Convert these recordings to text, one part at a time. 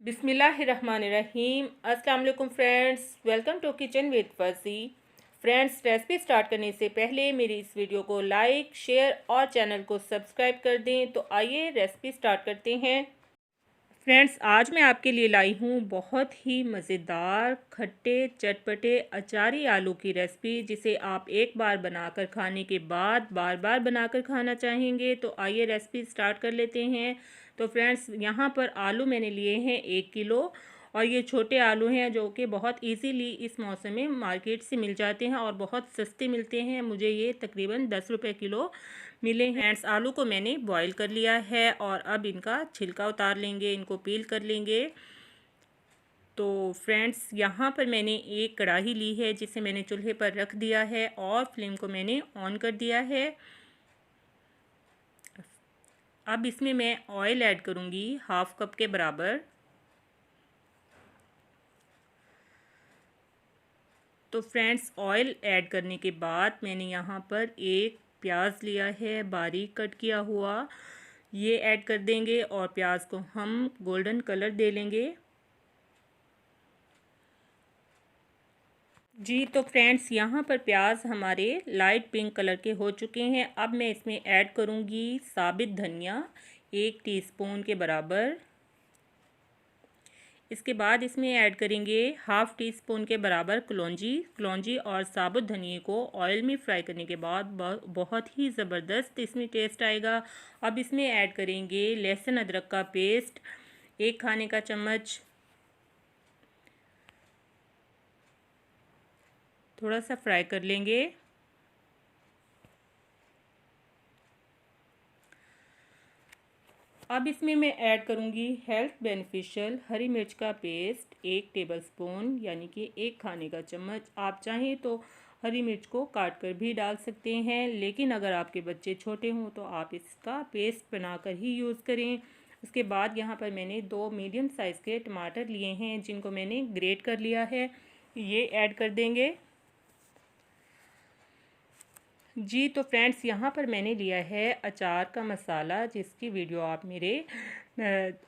बिस्मिल्लाहिर्रहमानिर्रहीम। अस्सलाम वालेकुम friends, welcome to kitchen with Farzi. Friends, recipe start करने से पहले मेरी इस वीडियो को लाइक, शेयर और चैनल को सब्सक्राइब कर दें। तो आइए रेसिपी स्टार्ट करते हैं। फ्रेंड्स, आज मैं आपके लिए लाई हूँ बहुत ही मज़ेदार खट्टे चटपटे अचारी आलू की रेसिपी, जिसे आप एक बार बनाकर खाने के बाद बार बार बनाकर खाना चाहेंगे। तो आइए रेसिपी स्टार्ट कर लेते हैं। तो फ्रेंड्स, यहाँ पर आलू मैंने लिए हैं 1 किलो, और ये छोटे आलू हैं जो कि बहुत इजीली इस मौसम में मार्केट से मिल जाते हैं और बहुत सस्ते मिलते हैं। मुझे ये तकरीबन 10 रुपये किलो मिले हैं। फ्रेंड्स, आलू को मैंने बॉईल कर लिया है और अब इनका छिलका उतार लेंगे, इनको पील कर लेंगे। तो फ्रेंड्स, यहाँ पर मैंने एक कढ़ाई ली है जिसे मैंने चूल्हे पर रख दिया है और फ्लेम को मैंने ऑन कर दिया है। अब इसमें मैं ऑयल ऐड करूँगी 1/2 कप के बराबर। तो फ्रेंड्स, ऑयल ऐड करने के बाद मैंने यहाँ पर एक प्याज लिया है बारीक कट किया हुआ, ये ऐड कर देंगे और प्याज को हम गोल्डन कलर दे लेंगे। जी, तो फ्रेंड्स, यहाँ पर प्याज हमारे लाइट पिंक कलर के हो चुके हैं। अब मैं इसमें ऐड करूँगी साबित धनिया 1 टीस्पून के बराबर। इसके बाद इसमें ऐड करेंगे 1/2 टीस्पून के बराबर कलौंजी और साबुत धनिए को ऑयल में फ्राई करने के बाद बहुत ही ज़बरदस्त इसमें टेस्ट आएगा। अब इसमें ऐड करेंगे लहसुन अदरक का पेस्ट 1 खाने का चम्मच। थोड़ा सा फ्राई कर लेंगे। अब इसमें मैं ऐड करूँगी हेल्थ बेनिफिशियल हरी मिर्च का पेस्ट 1 टेबलस्पून, यानी कि 1 खाने का चम्मच। आप चाहें तो हरी मिर्च को काट कर भी डाल सकते हैं, लेकिन अगर आपके बच्चे छोटे हों तो आप इसका पेस्ट बनाकर ही यूज़ करें। उसके बाद यहाँ पर मैंने 2 मीडियम साइज़ के टमाटर लिए हैं जिनको मैंने ग्रेट कर लिया है, ये ऐड कर देंगे। जी, तो फ्रेंड्स, यहाँ पर मैंने लिया है अचार का मसाला, जिसकी वीडियो आप मेरे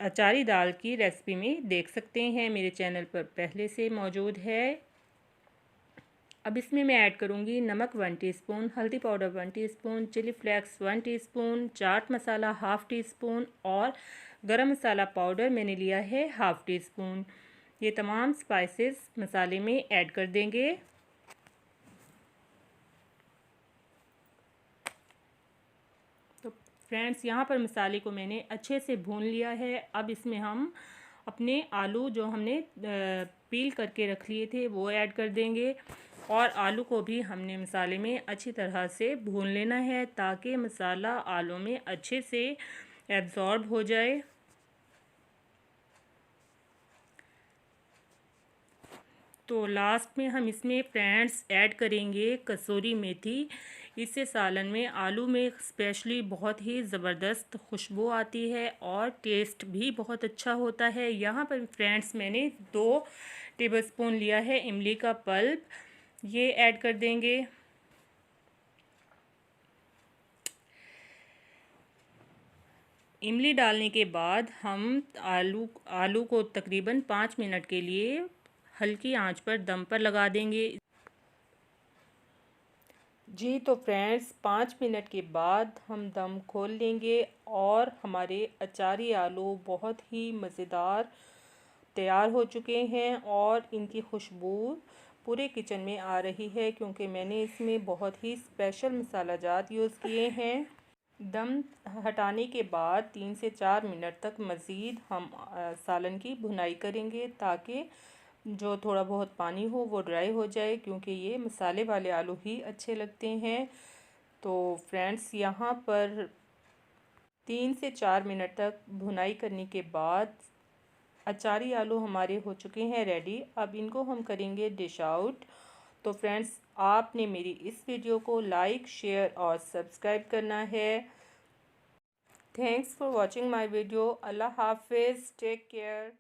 अचारी दाल की रेसिपी में देख सकते हैं, मेरे चैनल पर पहले से मौजूद है। अब इसमें मैं ऐड करूँगी नमक 1 टीस्पून, हल्दी powder 1 teaspoon, chilli flakes 1 teaspoon, chaat masala 1/2 teaspoon और गरम मसाला पाउडर मैंने लिया है 1/2 टीस्पून। ये तमाम स्पाइसेस मसाले में ऐड कर देंगे। तो फ्रेंड्स, यहाँ पर मसाले को मैंने अच्छे से भून लिया है। अब इसमें हम अपने आलू जो हमने पील करके रख लिए थे वो ऐड कर देंगे, और आलू को भी हमने मसाले में अच्छी तरह से भून लेना है ताकि मसाला आलू में अच्छे से एब्जॉर्ब हो जाए। तो लास्ट में हम इसमें फ्रेंड्स ऐड करेंगे कसूरी मेथी। इससे सालन में आलू में स्पेशली बहुत ही ज़बरदस्त खुशबू आती है और टेस्ट भी बहुत अच्छा होता है। यहाँ पर फ्रेंड्स मैंने 2 टेबलस्पून लिया है इमली का पल्प, ये ऐड कर देंगे। इमली डालने के बाद हम आलू को तकरीबन 5 मिनट के लिए हल्की आंच पर दम पर लगा देंगे। जी, तो फ्रेंड्स, 5 मिनट के बाद हम दम खोल लेंगे और हमारे अचारी आलू बहुत ही मज़ेदार तैयार हो चुके हैं और इनकी खुशबू पूरे किचन में आ रही है, क्योंकि मैंने इसमें बहुत ही स्पेशल मसाला जात यूज़ किए हैं। दम हटाने के बाद 3 से 4 मिनट तक मज़ीद हम सालन की भुनाई करेंगे ताकि जो थोड़ा बहुत पानी हो वो ड्राई हो जाए, क्योंकि ये मसाले वाले आलू ही अच्छे लगते हैं। तो फ्रेंड्स, यहाँ पर 3 से 4 मिनट तक भुनाई करने के बाद अचारी आलू हमारे हो चुके हैं रेडी। अब इनको हम करेंगे डिश आउट। तो फ्रेंड्स, आपने मेरी इस वीडियो को लाइक, शेयर और सब्सक्राइब करना है। Thanks for watching my video. अल्लाह हाफिज़, टेक केयर।